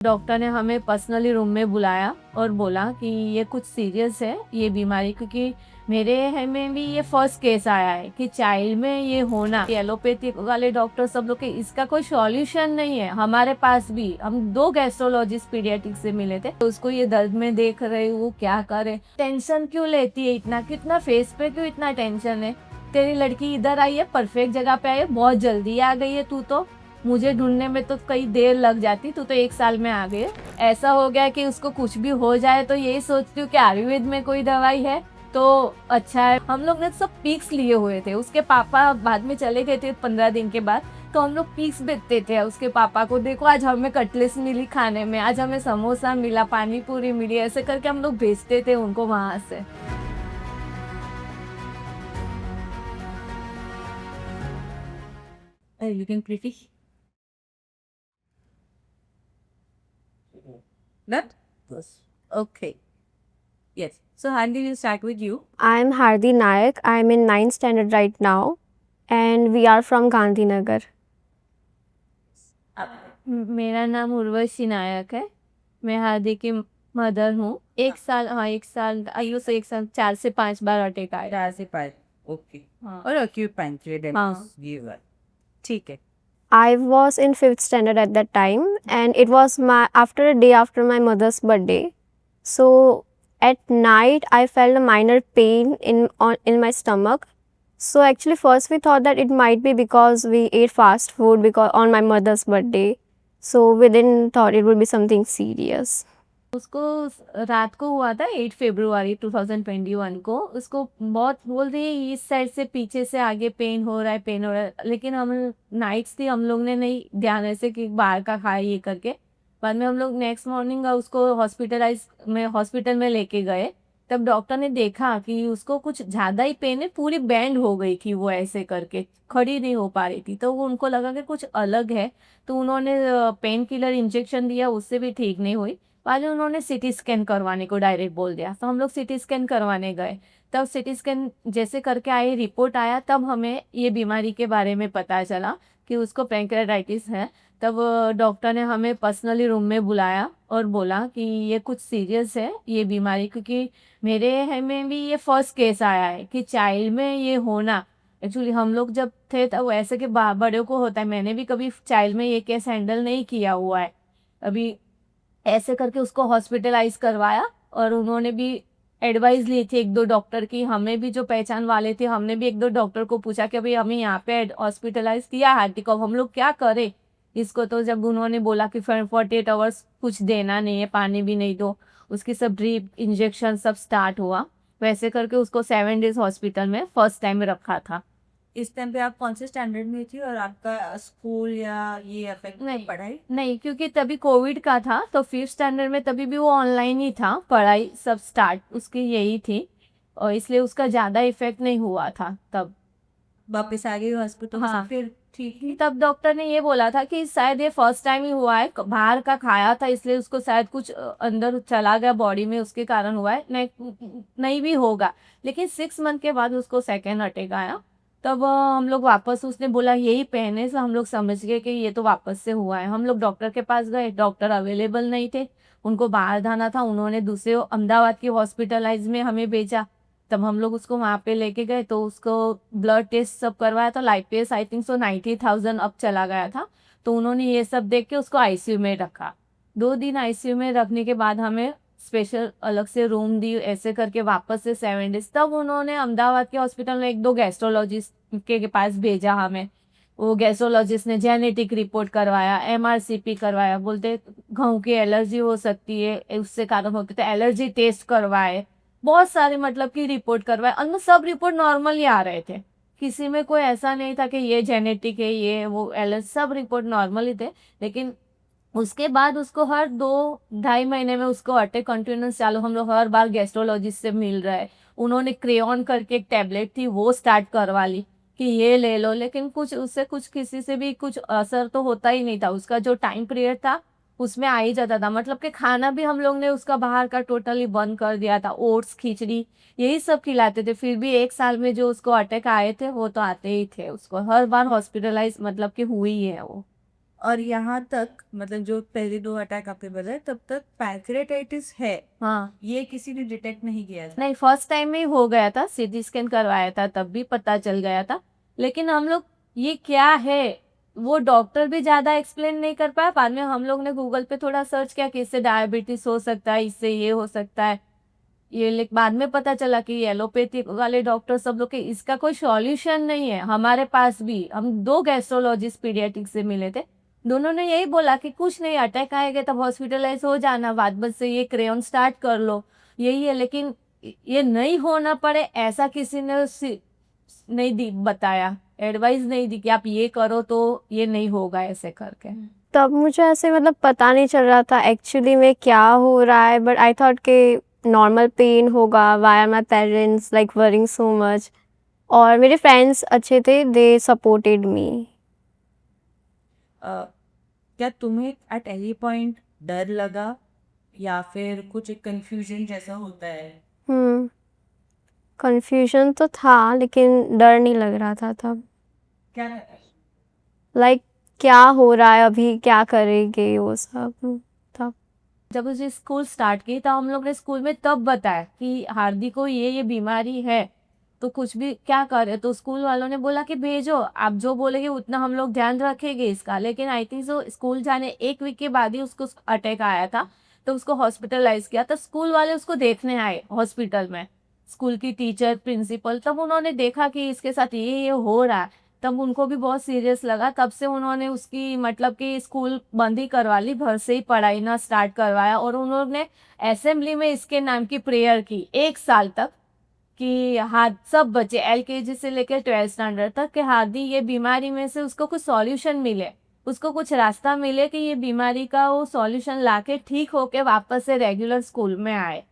Doctor ने हमें personally room में बुलाया और बोला कि ये कुछ सीरियस है ये बीमारी, क्योंकि मेरे है में भी ये फर्स्ट केस आया है कि चाइल्ड में ये होना। एलोपैथिक वाले डॉक्टर सब लोग के इसका कोई सॉल्यूशन नहीं है। हमारे पास भी हम 2 गैस्ट्रोलॉजिस्ट पीडियाट्रिक से मिले थे, तो उसको ये दर्द में देख रहे वो क्या करे, टेंशन क्यों लेती है इतना, कितना फेस पे क्यों इतना टेंशन है, तेरी लड़की इधर आई है, परफेक्ट जगह पे आई है, बहुत जल्दी आ गई है, तू तो मुझे ढूंढने में तो कई देर लग जाती, तू तो 1 साल में आ गई। ऐसा हो गया कि उसको कुछ भी हो जाए तो यही सोचती हूँ कि आयुर्वेद में कोई दवाई है तो अच्छा है। हम लोग ने सब पीक्स लिए हुए थे, उसके पापा बाद में चले गए थे 15 दिन के बाद, तो हम लोग पीक्स बेचते थे उसके पापा को, देखो आज हमें कटलेस मिली खाने में, आज हमें समोसा मिला, पानी पूरी मिली, ऐसे करके हम लोग भेजते थे उनको वहां से। Looking pretty. That? Yes. Okay. Yes. So, Hardi, we'll start with you. I'm Hardi Nayak. I'm in 9th standard right now, and we are from Gandhinagar. मेरा नाम उर्वशी नायक है, मैं हार्दिक की मदर हूँ। 1 साल आयु से 4 से 5 बार अटैक आया। 4 से 5. Okay. हाँ। और acupuncture हाँ। giver. ठीक है. I was in 5th standard at that time, and it was after a day after my mother's birthday. So at night I felt a minor pain in my stomach. So actually first we thought that it might be because we ate fast food because on my mother's birthday. So we didn't thought it would be something serious. उसको रात को हुआ था 8 फरवरी 2021 को। उसको बहुत बोल रही है इस साइड से पीछे से आगे पेन हो रहा है, लेकिन हम नाइट्स थी, हम लोग ने नहीं ध्यान ऐसे कि बाहर का खाया ये करके। बाद में हम लोग नेक्स्ट मॉर्निंग उसको हॉस्पिटल में लेके गए, तब डॉक्टर ने देखा कि उसको कुछ ज़्यादा ही पेन है, पूरी बैंड हो गई थी वो, ऐसे करके खड़ी नहीं हो पा रही थी, तो वो उनको लगा कि कुछ अलग है, तो उन्होंने पेन किलर इंजेक्शन दिया, उससे भी ठीक नहीं हुई। बाद में उन्होंने सिटी स्कैन करवाने को डायरेक्ट बोल दिया, तो हम लोग सिटी स्कैन करवाने गए। तब सिटी स्कैन जैसे करके आए, रिपोर्ट आया, तब हमें ये बीमारी के बारे में पता चला कि उसको पैंक्रेटाइटिस है। तब डॉक्टर ने हमें पर्सनली रूम में बुलाया और बोला कि ये कुछ सीरियस है ये बीमारी, क्योंकि मेरे है में भी ये फर्स्ट केस आया है कि चाइल्ड में ये होना। एक्चुअली हम लोग जब थे तब ऐसे के बड़े को होता है, मैंने भी कभी चाइल्ड में ये केस हैंडल नहीं किया हुआ है अभी। ऐसे करके उसको हॉस्पिटलाइज करवाया और उन्होंने भी एडवाइस ली थी 1-2 डॉक्टर की, हमें भी जो पहचान वाले थे, हमने भी 1-2 डॉक्टर को पूछा कि भाई हमें यहाँ पे हॉस्पिटलाइज किया हार्दिक को, हम लोग क्या करें इसको। तो जब उन्होंने बोला कि 48 आवर्स कुछ देना नहीं है, पानी भी नहीं दो, उसकी सब ड्रिप इंजेक्शन सब स्टार्ट हुआ, वैसे करके उसको 7 डेज हॉस्पिटल में फर्स्ट टाइम रखा था। इस टाइम पे आप कौन से स्टैंडर्ड में थी और आपका स्कूल या ये अफेक्ट नहीं पढ़ाई? नहीं, क्योंकि तभी कोविड का था, तो 5th स्टैंडर्ड में तभी भी वो ऑनलाइन ही था, पढ़ाई सब स्टार्ट उसकी यही थी, और इसलिए उसका ज़्यादा इफेक्ट नहीं हुआ था तब। वापस आ गई हॉस्पिटल हाँ। से फिर? ठीक है. तब डॉक्टर ने ये बोला था कि शायद ये फर्स्ट टाइम ही हुआ है, बाहर का खाया था इसलिए उसको शायद कुछ अंदर चला गया बॉडी में, उसके कारण हुआ है, नहीं भी होगा। लेकिन 6 मंथ के बाद उसको सेकेंड अटैक आया, तब हम लोग वापस, उसने बोला यही पहने से हम लोग समझ गए कि ये तो वापस से हुआ है। हम लोग डॉक्टर के पास गए, डॉक्टर अवेलेबल नहीं थे, उनको बाहर जाना था, उन्होंने दूसरे अहमदाबाद की हॉस्पिटलाइज में हमें भेजा। तब हम लोग उसको वहाँ पे लेके गए, तो उसको ब्लड टेस्ट सब करवाया, तो लाइपेस आई थिंक सो 90,000 अब चला गया था, तो उन्होंने ये सब देख के उसको आईसीयू में रखा। 2 दिन आईसीयू में रखने के बाद हमें स्पेशल अलग से रूम दी, ऐसे करके वापस से 7 डेज। तब उन्होंने अहमदाबाद के हॉस्पिटल में 1-2 गैस्ट्रोलॉजिस्ट के पास भेजा हमें। वो गैस्ट्रोलॉजिस्ट ने जेनेटिक रिपोर्ट करवाया, एमआरसीपी करवाया, बोलते गेहूं की एलर्जी हो सकती है, उससे कारण होती है, तो एलर्जी टेस्ट करवाए, बहुत सारे मतलब की रिपोर्ट करवाए, उनमें सब रिपोर्ट नॉर्मल ही आ रहे थे, किसी में कोई ऐसा नहीं था कि ये जेनेटिक है ये वो एलर्जी, सब रिपोर्ट नॉर्मल ही थे। लेकिन उसके बाद उसको हर 2-2.5 महीने में उसको अटैक कंटिन्यूस चालू, हम लोग हर बार गैस्ट्रोलॉजिस्ट से मिल रहे हैं। उन्होंने क्रेयॉन करके एक टैबलेट थी वो स्टार्ट करवा ली कि ये ले लो, लेकिन कुछ उससे कुछ किसी से भी कुछ असर तो होता ही नहीं था। उसका जो टाइम पीरियड था उसमें आ ही जाता था, मतलब कि खाना भी हम लोग ने उसका बाहर का टोटली बंद कर दिया था, ओट्स खिचड़ी यही सब खिलाते थे। फिर भी 1 साल में जो उसको अटैक आए थे वो तो आते ही थे, उसको हर बार हॉस्पिटलाइज मतलब कि हुई है वो। और यहाँ तक मतलब जो पहले 2 अटैक आपके बताए तब तक पैंक्रेटाइटिस है, हाँ ये किसी ने डिटेक्ट नहीं किया था? नहीं, फर्स्ट टाइम में ही हो गया था, सीटी स्कैन करवाया था तब भी पता चल गया था। लेकिन हम लोग ये क्या है वो डॉक्टर भी ज्यादा एक्सप्लेन नहीं कर पाया। बाद में हम लोग ने गूगल पे थोड़ा सर्च किया कि इससे डायबिटीज हो सकता है, इससे ये हो सकता है, ये लेकिन बाद में पता चला कि एलोपैथी वाले डॉक्टर सब लोग के इसका कोई सॉल्यूशन नहीं है। हमारे पास भी हम 2 गैस्ट्रोलॉजिस्ट पीडियाट्रिक से मिले थे, दोनों ने यही बोला कि कुछ नहीं, अटैक आएगा तब हॉस्पिटलाइज हो जाना, बाद में से ये क्रेयॉन स्टार्ट कर लो, यही है। लेकिन ये नहीं होना पड़े ऐसा किसी ने नहीं दी, बताया, एडवाइस नहीं दी कि आप ये करो तो ये नहीं होगा ऐसे करके। तब मुझे ऐसे मतलब पता नहीं चल रहा था एक्चुअली में क्या हो रहा है, बट आई थॉट कि नॉर्मल पेन होगा, why are my parents like worrying so much. और मेरे फ्रेंड्स अच्छे थे, दे सपोर्टेड मी। क्या तुम्हें एट एनी पॉइंट डर लगा या फिर कुछ कंफ्यूजन जैसा होता है? कंफ्यूजन तो था लेकिन डर नहीं लग रहा था तब। क्या लाइक क्या हो रहा है अभी, क्या करेंगे वो सब तब। जब उसे स्कूल स्टार्ट की तो हम लोग ने स्कूल में तब बताया कि हार्दिक को ये बीमारी है, तो कुछ भी क्या करे, तो स्कूल वालों ने बोला कि भेजो, आप जो बोलेंगे उतना हम लोग ध्यान रखेंगे इसका। लेकिन आई थिंक सो स्कूल जाने 1 वीक के बाद ही उसको अटैक आया था, तो उसको हॉस्पिटलाइज किया। तो स्कूल वाले उसको देखने आए हॉस्पिटल में, स्कूल की टीचर, प्रिंसिपल, तब उन्होंने देखा कि इसके साथ ये हो रहा है, तब उनको भी बहुत सीरियस लगा। तब से उन्होंने उसकी मतलब कि स्कूल बंद ही करवा ली, घर से ही पढ़ाई ना स्टार्ट करवाया। और उन्होंने असेंबली में इसके नाम की प्रेयर की 1 साल तक कि हाँ सब बच्चे LKG से लेकर 12th स्टैंडर्ड तक के हार्दी ये बीमारी में से उसको कुछ सॉल्यूशन मिले, उसको कुछ रास्ता मिले कि ये बीमारी का वो सॉल्यूशन लाके ठीक होके वापस से रेगुलर स्कूल में आए।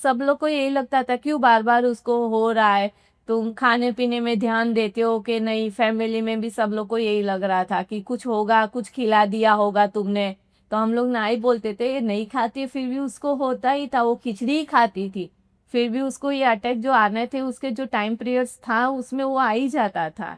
सब लोग को यही लगता था क्यों बार बार उसको हो रहा है, तुम खाने पीने में ध्यान देते हो कि नहीं। फैमिली में भी सब लोग को यही लग रहा था कि कुछ होगा, कुछ खिला दिया होगा तुमने। तो हम लोग ना ही बोलते थे, ये नहीं खाती फिर भी उसको होता ही था, वो खिचड़ी ही खाती थी फिर भी उसको ये अटैक जो आने थे उसके जो टाइम पीरियड्स था उसमें वो आ ही जाता था।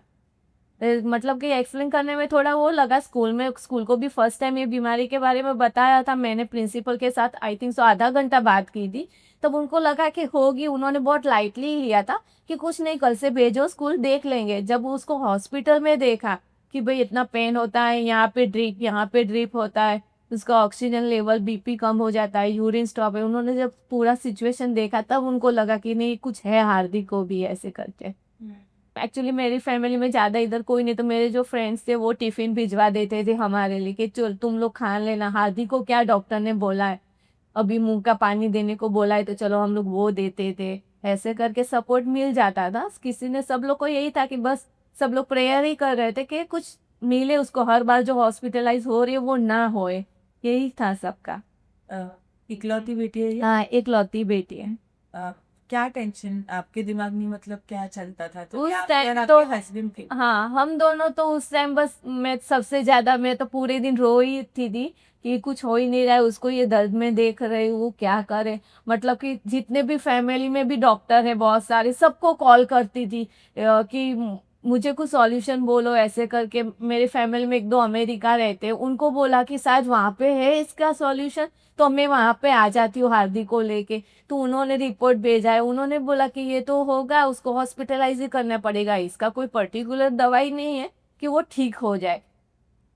मतलब कि एक्सप्लेन करने में थोड़ा वो लगा। स्कूल को भी फर्स्ट टाइम ये बीमारी के बारे में बताया था मैंने प्रिंसिपल के साथ, आई थिंक सो आधा घंटा बात की थी। तब उनको लगा कि होगी, उन्होंने बहुत लाइटली लिया था कि कुछ नहीं, कल से भेजो स्कूल, देख लेंगे। जब उसको हॉस्पिटल में देखा कि भाई इतना पेन होता है, यहाँ पे ड्रिप होता है, उसका ऑक्सीजन लेवल, BP कम हो जाता है, यूरिन स्टॉप है, उन्होंने जब पूरा सिचुएशन देखा तब उनको लगा कि नहीं कुछ है हार्दिक को भी ऐसे करके। एक्चुअली मेरी फैमिली में ज़्यादा इधर कोई नहीं, तो मेरे जो फ्रेंड्स थे वो टिफ़िन भिजवा देते थे हमारे लिए कि चल तुम लोग खा लेना, हार्दिक को क्या डॉक्टर ने बोला है, अभी मुंह का पानी देने को बोला है तो चलो हम लोग वो देते थे। ऐसे करके सपोर्ट मिल जाता था किसी ने। सब लोग को यही था कि बस सब लोग प्रेयर ही कर रहे थे कि कुछ मिले उसको, हर बार जो हॉस्पिटलाइज हो रही है वो ना होए, यही था सबका। इकलौती बेटी है ये? हाँ, इकलौती बेटी है। क्या टेंशन आपके दिमाग में, मतलब क्या चलता था? तो उस क्या टाइम आपके तो हस्बैंड थे? हाँ, हम दोनों तो उस टाइम बस, मैं सबसे ज्यादा, मैं तो पूरे दिन रो ही थी कि कुछ हो ही नहीं रहा है, उसको ये दर्द में देख रही हूँ, क्या करे। मतलब कि जितने भी फैमिली में भी डॉक्टर है बहुत सारे, सबको कॉल करती थी कि मुझे कुछ सॉल्यूशन बोलो ऐसे करके। मेरे फैमिली में 1-2 अमेरिका रहते हैं, उनको बोला कि शायद वहाँ पे है इसका सॉल्यूशन, तो मैं वहाँ पे आ जाती हूँ हार्दिक को लेके। तो उन्होंने रिपोर्ट भेजा है, उन्होंने बोला कि ये तो होगा, उसको हॉस्पिटलाइज ही करना पड़ेगा, इसका कोई पर्टिकुलर दवाई नहीं है कि वो ठीक हो जाए।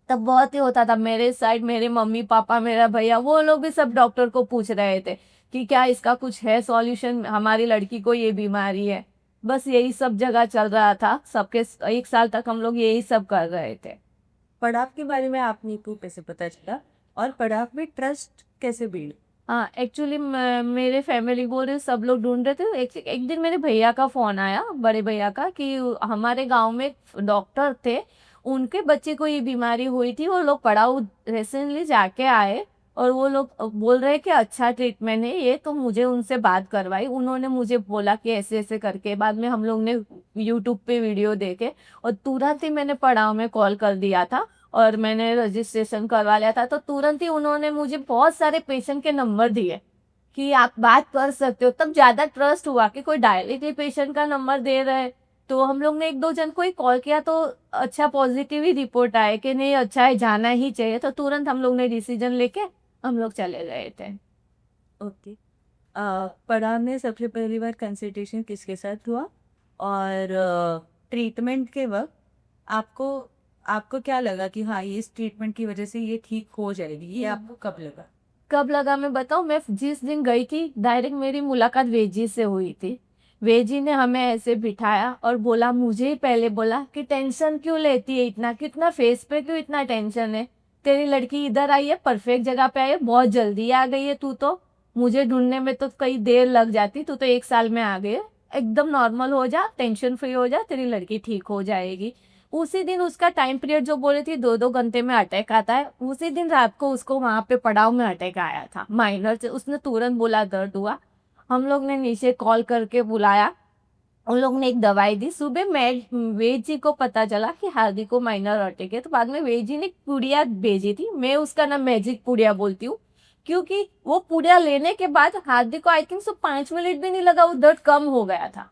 तब बहुत ही होता था मेरे साइड, मेरे मम्मी पापा, मेरा भैया, वो लोग भी सब डॉक्टर को पूछ रहे थे कि क्या इसका कुछ है सॉल्यूशन, हमारी लड़की को ये बीमारी है। बस यही सब जगह चल रहा था सबके। 1 साल तक हम लोग यही सब कर रहे थे। पढ़ाई के बारे में आपने को कैसे पता चला और पढ़ाई में ट्रस्ट कैसे बिल्ड? हाँ, एक्चुअली मेरे फैमिली बोल रहे, सब लोग ढूंढ रहे थे। एक दिन मेरे भैया का फ़ोन आया, बड़े भैया का, कि हमारे गांव में डॉक्टर थे, उनके बच्चे को ये बीमारी हुई थी, वो लोग पड़ाऊ रिसेंटली जाके आए और वो लोग बोल रहे कि अच्छा ट्रीटमेंट है ये। तो मुझे उनसे बात करवाई, उन्होंने मुझे बोला कि ऐसे ऐसे करके। बाद में हम लोग ने यूट्यूब पे वीडियो देखे और तुरंत ही मैंने पड़ाव में कॉल कर दिया था और मैंने रजिस्ट्रेशन करवा लिया था। तो तुरंत ही उन्होंने मुझे बहुत सारे पेशेंट के नंबर दिए कि आप बात कर सकते हो। तब ज़्यादा ट्रस्ट हुआ कि कोई डायरेक्टली पेशेंट का नंबर दे रहे हैं तो हम लोग ने एक दो जन को ही कॉल किया, तो अच्छा पॉजिटिव ही रिपोर्ट आया कि नहीं अच्छा है, जाना ही चाहिए। तो तुरंत हम लोग ने डिसीजन लेके हम लोग चले गए थे। ओके। पड़ाव में सबसे पहली बार कंसल्टेशन किसके साथ हुआ, और ट्रीटमेंट के वक्त आपको आपको क्या लगा कि हाँ ये इस ट्रीटमेंट की वजह से ये ठीक हो जाएगी, ये आपको कब लगा? कब लगा मैं बताऊं, मैं जिस दिन गई थी डायरेक्ट मेरी मुलाकात वेजी से हुई थी। वेजी ने हमें ऐसे बिठाया और बोला, मुझे ही पहले बोला कि टेंशन क्यों लेती है इतना, कितना फेस पे क्यों इतना टेंशन है, तेरी लड़की इधर आई है, परफेक्ट जगह पे आई है, बहुत जल्दी आ गई है तू तो, मुझे ढूंढने में तो कई देर लग जाती, तू तो 1 साल में आ गई है, एकदम नॉर्मल हो जा, टेंशन फ्री हो जा, तेरी लड़की ठीक हो जाएगी। उसी दिन उसका टाइम पीरियड जो बोले थी 2-2 घंटे में अटैक आता है, उसी दिन रात को उसको वहां पे पड़ाव में अटैक आया था माइनर से। उसने तुरंत बोला दर्द हुआ, हम लोग ने नीचे कॉल करके बुलाया, उन लोग ने एक दवाई दी। सुबह वेद जी को पता चला कि हार्दिक को माइनर अटैक है, तो बाद में वेद जी ने पुड़िया भेजी थी, मैं उसका नाम मैजिक पुड़िया बोलती हूँ, क्योंकि वो पुड़िया लेने के बाद हार्दिक को आई थिंक 5 मिनट भी नहीं लगा, वो दर्द कम हो गया था।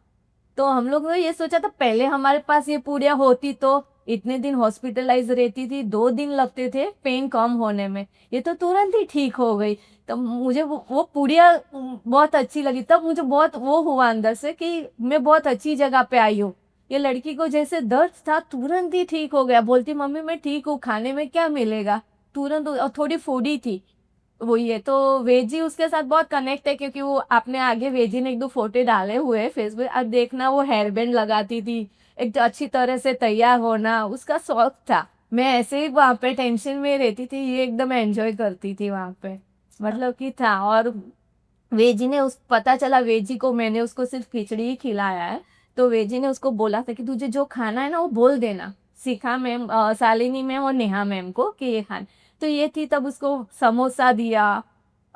तो हम लोग ने ये सोचा था पहले हमारे पास ये पूड़िया होती तो इतने दिन हॉस्पिटलाइज रहती थी, 2 दिन लगते थे पेन कम होने में, ये तो तुरंत ही ठीक हो गई। तब मुझे वो पूड़िया बहुत अच्छी लगी, तब मुझे बहुत वो हुआ अंदर से कि मैं बहुत अच्छी जगह पे आई हूँ। ये लड़की को जैसे दर्द था तुरंत ही ठीक हो गया, बोलती मम्मी मैं ठीक हूँ, खाने में क्या मिलेगा, तुरंत। और थोड़ी फूडी थी वही है। तो वेजी उसके साथ बहुत कनेक्ट है, क्योंकि वो आपने आगे वेजी ने 1-2 फोटो डाले हुए हैं फेसबुक, अब देखना वो हेयर बैंड लगाती थी, एक तो अच्छी तरह से तैयार होना उसका शौक था। मैं ऐसे ही वहाँ पे टेंशन में रहती थी, ये एकदम एंजॉय करती थी वहाँ पे, मतलब कि था। और वेजी ने उस पता चला वेजी को, मैंने उसको सिर्फ खिचड़ी ही खिलाया है, तो वेजी ने उसको बोला था कि तुझे जो खाना है ना वो बोल देना, शिखा मैम, शालिनी मैम और नेहा मैम को कि ये खाना। तो ये थी, तब उसको समोसा दिया,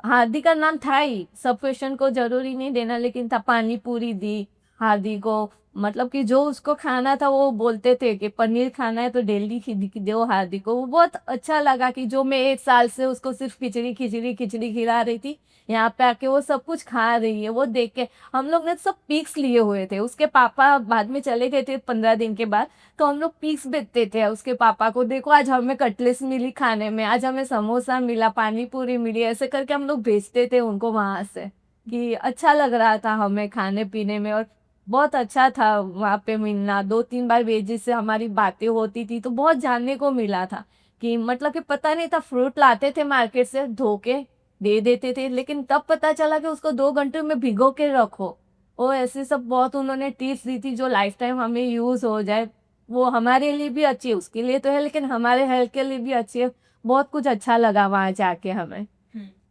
हार्दिक का नाम था ही, सब क्वेश्चन को जरूरी नहीं देना, लेकिन था, पानी पूरी दी हार्दिक को, मतलब कि जो उसको खाना था वो बोलते थे कि पनीर खाना है तो डेली दो हार्दिक को। वो बहुत अच्छा लगा कि जो मैं 1 साल से उसको सिर्फ खिचड़ी खिचड़ी खिचड़ी खिला रही थी, यहाँ पे आके वो सब कुछ खा रही है। वो देख के हम लोग ने सब पिक्स लिए हुए थे, उसके पापा बाद में चले गए थे 15 दिन के बाद, तो हम लोग पिक्स भेजते थे उसके पापा को, देखो आज हमें कटलेस मिली खाने में, आज हमें समोसा मिला, पानी पूरी मिली, ऐसे करके हम लोग भेजते थे उनको वहां से, कि अच्छा लग रहा था हमें खाने पीने में। और बहुत अच्छा था वहाँ पे मिलना, 2-3 बार वेजी से हमारी बातें होती थी, तो बहुत जानने को मिला था कि मतलब कि पता नहीं था, फ्रूट लाते थे मार्केट से धो के दे देते थे, लेकिन तब पता चला कि उसको 2 घंटे में भिगो के रखो। वो ऐसे सब बहुत उन्होंने टिप्स दी थी जो लाइफ टाइम हमें यूज हो जाए, वो हमारे लिए भी अच्छी है, उसके लिए तो है लेकिन हमारे हेल्थ के लिए भी अच्छी है। बहुत कुछ अच्छा लगा वहाँ जाके हमें।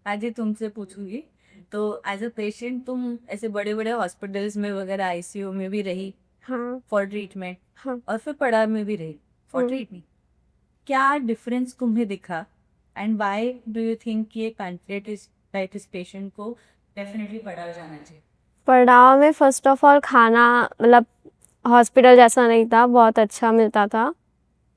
आज ये तुमसे पूछूंगी, तो एज अ पेशेंट तुम ऐसे बड़े बड़े हॉस्पिटल्स में वगैरह आईसीयू में भी रही हाँ फॉर ट्रीटमेंट, हाँ। और फिर पड़ाव में भी रही फॉर हम्म। ट्रीटमेंट, क्या डिफरेंस तुम्हें दिखा, and why do you think कि एक पैंक्रियाटाइटिस पेशेंट को डेफिनेटली पड़ाव जाना चाहिए? पड़ाव में फर्स्ट ऑफ ऑल खाना मतलब हॉस्पिटल जैसा नहीं था, बहुत अच्छा मिलता था।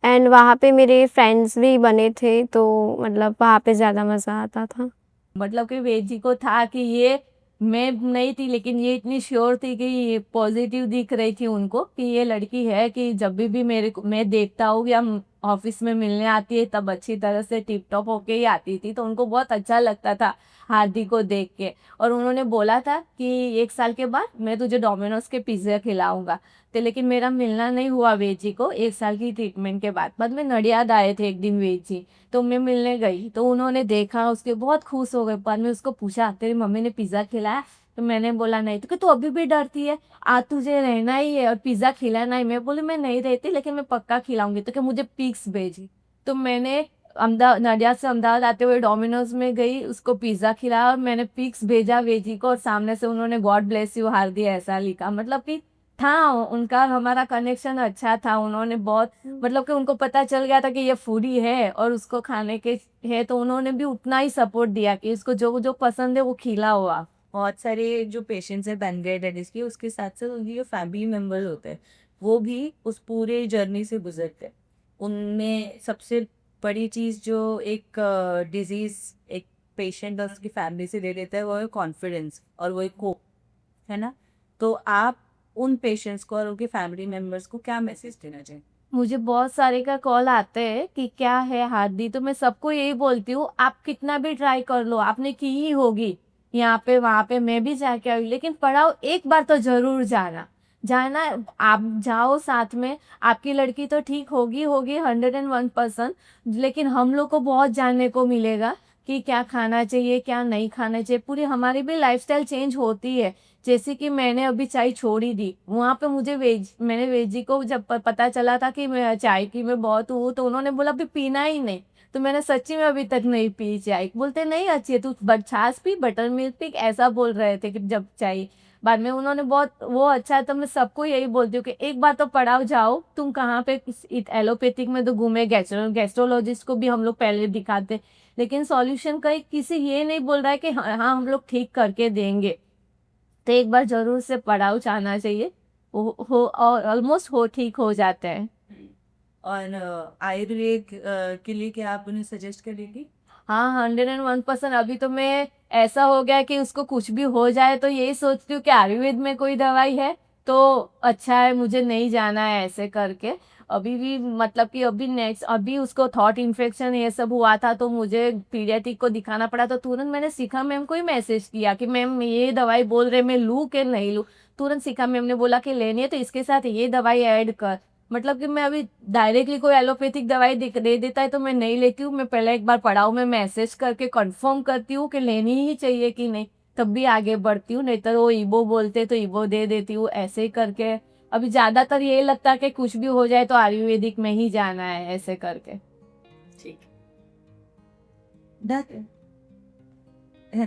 एंड वहाँ पे मेरे फ्रेंड्स भी बने थे, तो मतलब वहाँ पे ज़्यादा मज़ा आता था। मतलब कि वेजी को था कि ये, मैं नहीं थी लेकिन ये इतनी श्योर थी कि ये पॉजिटिव दिख रही थी उनको कि ये लड़की है, कि जब भी मेरे को मैं देखता हूँ या ऑफिस में मिलने आती है तब अच्छी तरह से टिप टॉप होके ही आती थी, तो उनको बहुत अच्छा लगता था हार्दिक को देख के। और उन्होंने बोला था कि 1 साल के बाद मैं तुझे डोमिनोज के पिज्ज़ा खिलाऊंगा, तो लेकिन मेरा मिलना नहीं हुआ वेजी को 1 साल की ट्रीटमेंट के बाद में नडियाद आए थे एक दिन वेजी, तो मैं मिलने गई तो उन्होंने देखा, उसके बहुत खुश हो गए। बाद में उसको पूछा तेरी मम्मी ने पिज्ज़ा खिलाया, तो मैंने बोला नहीं, तो कि तू अभी भी डरती है, आज तुझे रहना ही है और पिज्ज़ा खिलाना ही। मैं बोली मैं नहीं रहती लेकिन मैं पक्का खिलाऊंगी, तो कि मुझे पिक्स भेजी। तो मैंने अहमदाबाद, नडियाद से अहमदाबाद आते हुए डोमिनोज में गई, उसको पिज्ज़ा खिलाया और मैंने पिक्स भेजा वेजी को, और सामने से उन्होंने गॉड ब्लेस यू हार्दी ऐसा लिखा। मतलब कि था उनका हमारा कनेक्शन अच्छा था, उन्होंने बहुत, मतलब कि उनको पता चल गया था कि ये फूडी है और उसको खाने के है, तो उन्होंने भी उतना ही सपोर्ट दिया कि इसको जो जो पसंद है वो खिला हुआ। बहुत सारे जो पेशेंट्स हैं पैनक्रियाटाइटिस के, उसके साथ साथ उनके जो फैमिली मेम्बर्स होते हैं वो भी उस पूरे जर्नी से गुजरते हैं। उनमें सबसे बड़ी चीज़ जो एक डिजीज़ एक पेशेंट और उसकी फैमिली से ले लेता है वो है कॉन्फिडेंस, और वो एक होप, है ना? तो आप उन पेशेंट्स को और उनके फैमिली मेम्बर्स को क्या मैसेज देना चाहिए? मुझे बहुत सारे का कॉल आते हैं कि क्या है हार्दी, तो मैं सबको यही बोलती हूँ, आप कितना भी ट्राई कर लो, आपने की ही होगी यहाँ पे वहाँ पे, मैं भी जाके आई, लेकिन पढ़ाओ एक बार तो जरूर जाना। जाना, आप जाओ साथ में, आपकी लड़की तो ठीक होगी होगी 101%, लेकिन हम लोग को बहुत जानने को मिलेगा कि क्या खाना चाहिए क्या नहीं खाना चाहिए। पूरी हमारी भी लाइफस्टाइल चेंज होती है। जैसे कि मैंने अभी चाय छोड़ ही दी, वहाँ पे मुझे मैंने वेजी को जब पता चला था कि मैं चाय की मैं बहुत हूँ, तो उन्होंने बोला अभी पीना ही नहीं। तो मैंने सच्ची में अभी तक नहीं पी चाय। बोलते नहीं अच्छी है, तू छाछ पी, बटर मिल्क पी, ऐसा बोल रहे थे कि जब चाय। बाद में उन्होंने बहुत वो अच्छा है, तो मैं सबको यही बोलती हूँ कि एक बार तो पढ़ाओ जाओ। तुम कहाँ पे एलोपैथिक में तो घूमे, गैस्ट्रोलॉजिस्ट को भी हम लोग पहले दिखाते, लेकिन सॉल्यूशन कहीं किसी ये नहीं बोल रहा है कि हाँ हम लोग ठीक करके देंगे। तो एक बार जरूर से पढ़ाओ जाना चाहिए, हो और ऑलमोस्ट हो ठीक हो जाता है। और आयुर्वेद के लिए क्या आप उन्हें सजेस्ट करेंगी? हाँ 101%। अभी तो मैं ऐसा हो गया कि उसको कुछ भी हो जाए तो यही सोचती हूँ कि आयुर्वेद में कोई दवाई है तो अच्छा है, मुझे नहीं जाना है ऐसे करके। अभी भी मतलब कि अभी नेक्स्ट अभी उसको थॉट इन्फेक्शन ये सब हुआ था, तो मुझे पीडियाट्रिक को दिखाना पड़ा। तो तुरंत मैंने शिखा मैम को ही मैसेज किया कि मैम ये दवाई बोल रहे, मैं लूँ कि नहीं लूँ। तुरंत शिखा मैम ने बोला कि लेनी है तो इसके साथ ये दवाई ऐड कर। मतलब कि मैं अभी डायरेक्टली कोई एलोपैथिक दवाई दे देता है तो मैं नहीं लेती हूँ। मैं पहले एक बार पढ़ाऊँ, मैं मैसेज करके कंफर्म करती हूँ कि लेनी ही चाहिए कि नहीं, तब भी आगे बढ़ती हूँ। नहीं तो वो ईबो बोलते तो ईबो दे देती हूँ, ऐसे ही करके। अभी ज्यादातर ये लगता है कि कुछ भी हो जाए तो आयुर्वेदिक में ही जाना है, ऐसे करके। ठीक है ना?